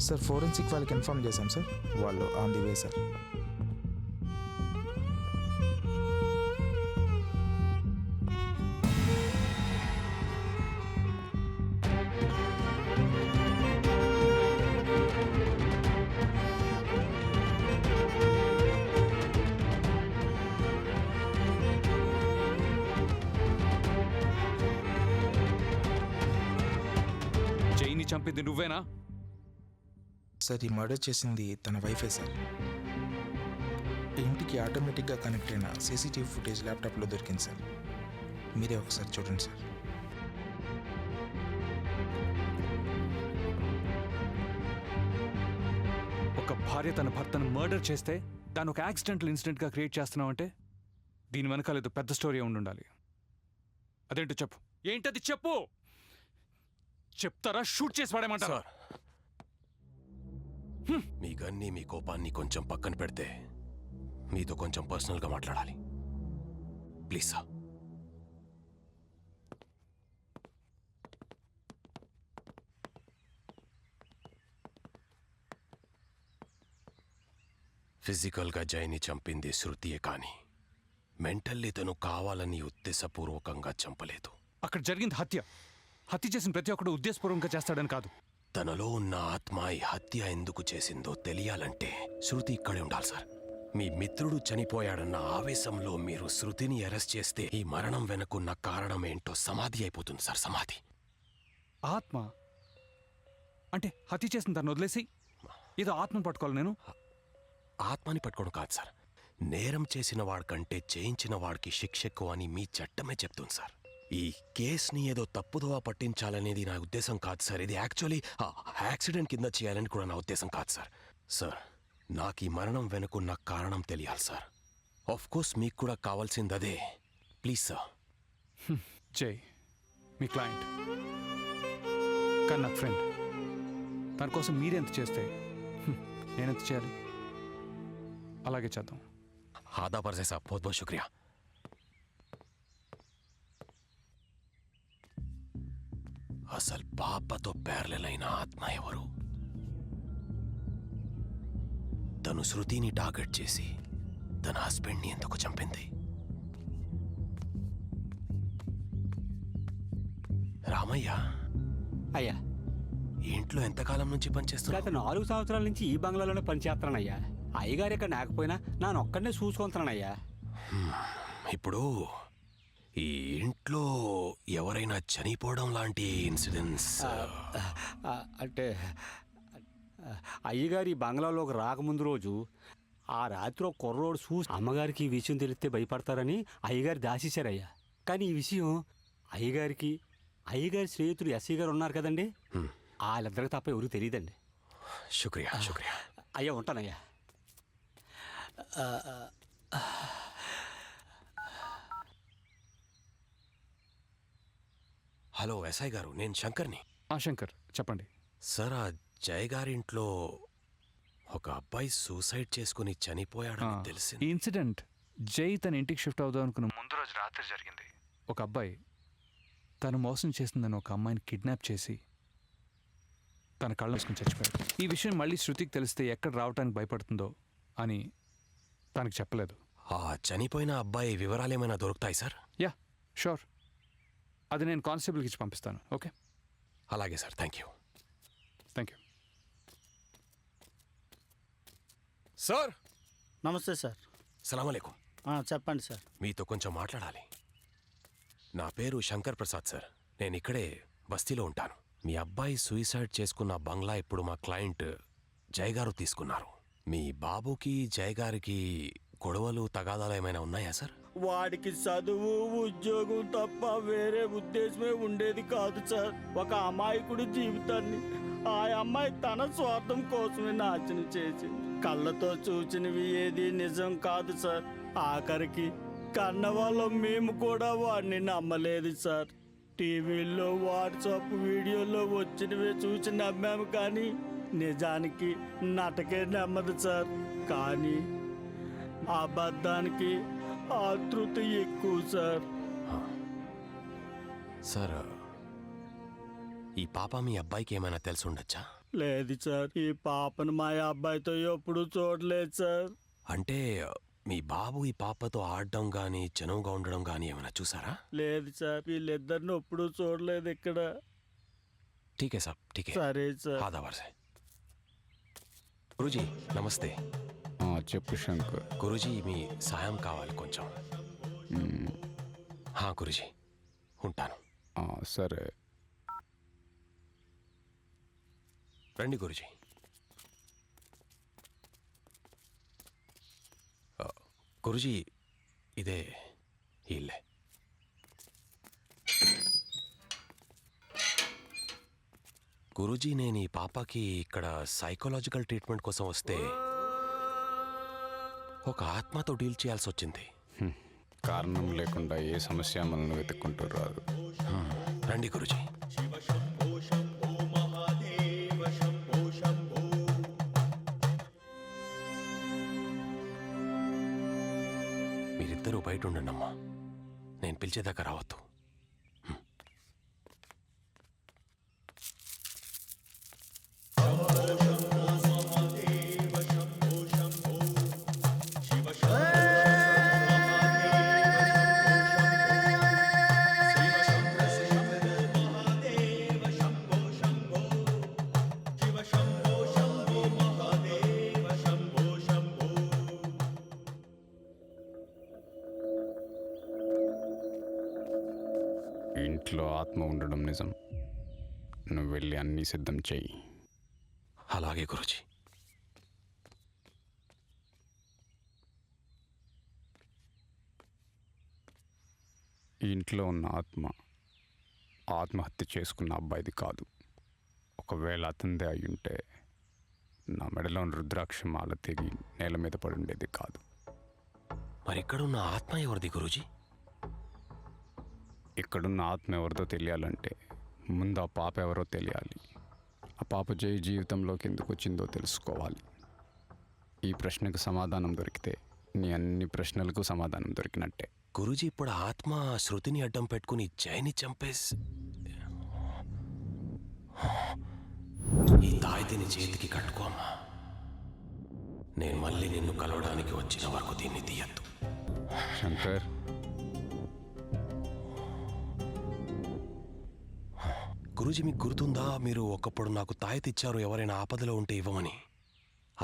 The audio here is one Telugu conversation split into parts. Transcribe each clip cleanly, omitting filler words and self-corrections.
సార్ ఫోరెన్సిక్ వాళ్ళకి ఇన్ఫార్మ్ చేశాం సార్, వాళ్ళు ఆన్ ది వే సార్. జైని చంపింది నువ్వేనా? సార్ ఈ మర్డర్ చేసింది తన వైఫే సార్. ఇంటికి ఆటోమేటిక్గా కనెక్ట్ అయిన సీసీటీవీ ఫుటేజ్ ల్యాప్టాప్లో దొరికింది సార్. మీరే ఒకసారి చూడండి సార్. ఒక భార్య తన భర్తను మర్డర్ చేస్తే దాన్ని ఒక యాక్సిడెంటల్ ఇన్సిడెంట్గా క్రియేట్ చేస్తున్నావంటే దీని వెనకాల ఏదో పెద్ద స్టోరీ ఉండాలి. అదేంటో చెప్పు. ఏంటది చెప్పు. చెప్తారా షూట్ చేసి పడేమంటారా? మీ గన్ని మీ కోపాన్ని కొంచెం పక్కన పెడితే మీతో కొంచెం పర్సనల్గా మాట్లాడాలి ప్లీజ్ సార్. ఫిజికల్గా జైని చంపింది శృతియే కానీ మెంటల్లీ తను కావాలని ఉద్దేశపూర్వకంగా చంపలేదు. అక్కడ జరిగింది హత్య. హత్య చేసిన ప్రతి ఒక్కడు ఉద్దేశపూర్వకంగా చేస్తాడని కాదు. తనలో ఉన్న ఆత్మ ఈ హత్య ఎందుకు చేసిందో తెలియాలంటే శృతి ఇక్కడే ఉండాలి సార్. మీ మిత్రుడు చనిపోయాడన్న ఆవేశంలో మీరు శృతిని అరెస్ట్ చేస్తే ఈ మరణం వెనుకున్న కారణం ఏంటో సమాధి అయిపోతుంది సార్. సమాధి. ఆత్మ అంటే హత్య చేసిన తను వదిలేసి ఏదో ఆత్మను పట్టుకోవాలి నేను? ఆత్మని పట్టుకోవడం కాదు సార్. నేరం చేసిన వాడికంటే చేయించిన వాడికి శిక్ష ఎక్కువ అని మీ చట్టమే చెప్తుంది సార్. ఈ కేసుని ఏదో తప్పుదోవ పట్టించాలనేది నా ఉద్దేశం కాదు సార్. ఇది యాక్చువల్లీ యాక్సిడెంట్ కింద చేయాలని కూడా నా ఉద్దేశం కాదు సార్. సార్ నాకు ఈ మరణం వెనుకున్న కారణం తెలియాలి సార్. ఆఫ్ కోర్స్ మీకు కూడా కావాల్సింది అదే. Please sir. జై మీ క్లయింట్ కానీ నాకు ఫ్రెండ్. తన కోసం మీరెంత చేస్తే నేనెంత చేయాలి? అలాగే చేద్దాం. ఆదా పర్సే సార్. बहुत बहुत शुक्रिया. అసలు పాపతో పేర్లైన ఆత్మ ఎవరు? తను శృతిని టార్గెట్ చేసి తన హస్బెండ్ని ఎందుకు చంపింది? రామయ్య అయ్యా, ఇంట్లో ఎంతకాలం నుంచి పనిచేస్తున్నా? గత 4 సంవత్సరాల నుంచి ఈ బంగ్లాలోనే పనిచేస్తున్నానయ్యా. అయ్యగారు ఇక్కడ లేకపోయినా నాను ఒక్కడనే చూసుకుంటున్నానయ్యా. ఇప్పుడు ఈ ఇంట్లో ఎవరైనా చనిపోవడం లాంటి ఇన్సిడెంట్స్? అంటే అయ్యగారు ఈ బంగ్లాలోకి రాకముందు రోజు ఆ రాత్రి ఒక కుర్రోడు చూసి అమ్మగారికి ఈ విషయం తెలిస్తే భయపడతారని అయ్యగారు దాచేశారయ్యా. కానీ ఈ విషయం అయ్యగారి స్నేహితుడు ఎస్ఐ గారు ఉన్నారు కదండి, వాళ్ళిద్దరికి తప్ప ఎవరికి తెలియదండి. శుక్రియా శుక్రియా. అయ్యా ఉంటానయ్యా. హలో ఎస్ఐ గారు, నేను శంకర్ని. శంకర్ చెప్పండి. సార్ ఆ జయ్ గారింట్లో ఒక అబ్బాయి సూసైడ్ చేసుకుని చనిపోయాడని తెలిసింది. ఈ ఇన్సిడెంట్ జై తన ఇంటికి షిఫ్ట్ అవుదాం అనుకున్న ముందు రోజు రాత్రి జరిగింది. ఒక అబ్బాయి తను మోసం చేసిందని ఒక అమ్మాయిని కిడ్నాప్ చేసి తన కళ్ళ మూసుకుని చచ్చిపోయాడు. ఈ విషయం మళ్ళీ శృతికి తెలిస్తే ఎక్కడ రావడానికి భయపడుతుందో అని తనకు చెప్పలేదు. ఆ చనిపోయిన అబ్బాయి వివరాలు ఏమైనా దొరుకుతాయి సార్? Yeah sure. అది నేను కానిస్టేబుల్కి ఇచ్చి పంపిస్తాను. ఓకే అలాగే sir. Thank you. Thank you sir. నమస్తే సార్. సలాం అలైకుం. చెప్పండి సార్. మీతో కొంచెం మాట్లాడాలి. నా పేరు శంకర్ ప్రసాద్ సార్. నేను ఇక్కడే బస్తీలో ఉంటాను. మీ అబ్బాయి సూసైడ్ చేసుకున్న బంగ్లా ఇప్పుడు మా క్లయింట్ జయ్ గారు తీసుకున్నారు. మీ బాబుకి జయ్ గారికి గొడవలు తగాదాలు ఏమైనా ఉన్నాయా సార్? వాడికి చదువు ఉద్యోగం తప్ప వేరే ఉద్దేశమే ఉండేది కాదు సార్. ఒక అమాయకుడి జీవితాన్ని ఆ అమ్మాయి తన స్వార్థం కోసమే నాశనం చేసింది. కళ్ళతో చూసినవి ఏది నిజం కాదు సార్. ఆఖరికి కన్నవాళ్ళం మేము కూడా వాడిని నమ్మలేదు సార్. టీవీల్లో వాట్సాప్ వీడియోలో వచ్చినవే చూసి నమ్మాము, కానీ నిజానికి నటకే నమ్మదు సార్. కానీ అబద్ధానికి ఆతృత ఎక్కువ సార్. సార్ ఈ పాప మీ అబ్బాయికి ఏమైనా తెలిసి ఉండొచ్చా? లేదు సార్, ఈ పాపను మా అబ్బాయితో ఎప్పుడు చూడలేదు సార్. అంటే మీ బాబు ఈ పాపతో ఆడడం గాని చనువుగా ఉండడం గాని ఏమైనా చూసారా? లేదు సార్, వీళ్ళిద్దరిని ఎప్పుడు చూడలేదు ఇక్కడ. ఠీకే సాబ్, ఠీకే. సరే సార్. ఆదావర్ సే. గురూజీ నమస్తే. చెప్పు శంకర్. గురూజీ మీ సాయం కావాలి కొంచెం. గురూజీ ఉంటాను. సరే రండి గురూజీ. గురూజీ ఇదే ఇల్లే. గురూజీ నేను ఈ పాపకి ఇక్కడ సైకలాజికల్ ట్రీట్మెంట్ కోసం వస్తే ఒక ఆత్మతో డీల్ చేయాల్సి వచ్చింది. కారణం లేకుండా ఏ సమస్య మనల్ని వెతుక్కుంటూ రాదు. రండి గురూజీ. మీరిద్దరూ బయట ఉండండి అమ్మా, నేను పిలిచేదాకా రావద్దు. ఇంట్లో ఆత్మ ఉండడం నిజం. నువ్వు వెళ్ళి అన్నీ సిద్ధం చెయ్యి. అలాగే గురూజీ. ఈ ఇంట్లో ఉన్న ఆత్మహత్య చేసుకున్న అబ్బాయిది కాదు. ఒకవేళ అతందే అయి ఉంటే నా మెడలోని రుద్రాక్ష మాల తెగి నేల మీద పడి ఉండేది కాదు. మరి ఇక్కడున్న ఆత్మ ఎవరిది గురూజీ? ఇక్కడున్న ఆత్మ ఎవరిదో తెలియాలంటే ముందు ఆ పాప ఎవరో తెలియాలి. ఆ పాప జీవితంలోకి ఎందుకు వచ్చిందో తెలుసుకోవాలి. ఈ ప్రశ్నకు సమాధానం దొరికితే నీ అన్ని ప్రశ్నలకు సమాధానం దొరికినట్టే. గురూజీ ఇప్పుడు ఆత్మ శృతిని అడ్డం పెట్టుకుని జైని చంపేసి ఈ తాయితిని చేతికి కట్టుకోమ్మా. నేను మళ్ళీ నిన్ను కలవడానికి వచ్చిన వరకు దీన్ని తీయద్దు. శంకర్, గురూజీ మీకు గుర్తుందా, మీరు ఒకప్పుడు నాకు తాయెత్తు ఇచ్చారు ఎవరైనా ఆపదలో ఉంటే ఇవ్వమని.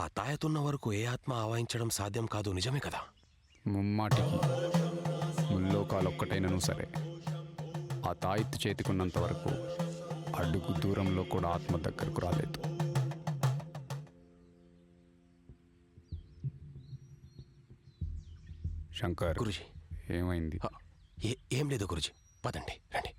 ఆ తాయెత్తున్న వరకు ఏ ఆత్మ ఆవాహించడం సాధ్యం కాదు, నిజమే కదా? ముమ్మాటికి ముల్లోకాలు ఒక్కటైనను సరే ఆ తాయెత్తు చేతికున్నంత వరకు అడుగు దూరంలో కూడా ఆత్మ దగ్గరకు రాలేదు. శంకర్, గురూజీ ఏమైంది? ఏం లేదు గురూజీ, పదండి రండి.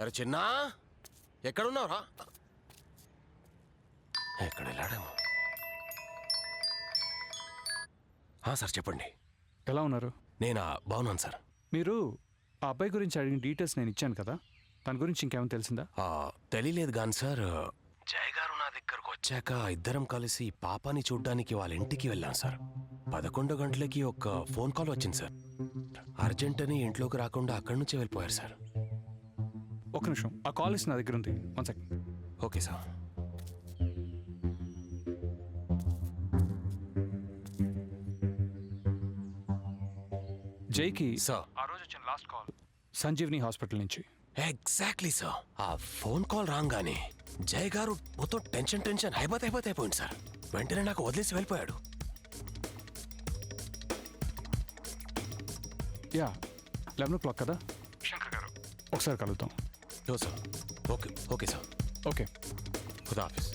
అరే చిన్నా, ఎక్కడున్నావురా? ఎక్కడ వెళ్ళాడేమో. సార్ చెప్పండి. ఎలా ఉన్నారు? నేనా బాగున్నాను సార్. మీరు ఆ అబ్బాయి గురించి అడిగిన డీటెయిల్స్ నేను ఇచ్చాను కదా, దాని గురించి ఇంకేమైనా తెలిసిందా? తెలియలేదు కానీ సార్, జయ గారు నా దగ్గరకు వచ్చాక ఇద్దరం కలిసి పాపాని చూడ్డానికి వాళ్ళ ఇంటికి వెళ్ళాం సార్. 11 గంటలకి ఒక ఫోన్ కాల్ వచ్చింది సార్. అర్జెంట్ అని ఇంట్లోకి రాకుండా అక్కడి నుంచే వెళ్ళిపోయారు సార్. ఒక నిమిషం, ఆ కాల్ లిస్ట్ నా దగ్గర ఉంది. 1 సెకండ్. Okay sir. జైకి సార్ ఆ రోజు వచ్చిన లాస్ట్ కాల్ సంజీవ్ని హాస్పిటల్ నుంచి. Exactly sir. ఆ ఫోన్ కాల్ రాగానే జయ్ గారు మొత్తం టెన్షన్ అయిపోయింది సార్. వెంటనే నాకు వదిలేసి వెళ్ళిపోయాడు. యా, 11 o'clock కదా? శంకర్ గారు ఒకసారి కలుద్దాం. సార్. Okay sir. ఓకే. ఖుదా హాఫిజ్.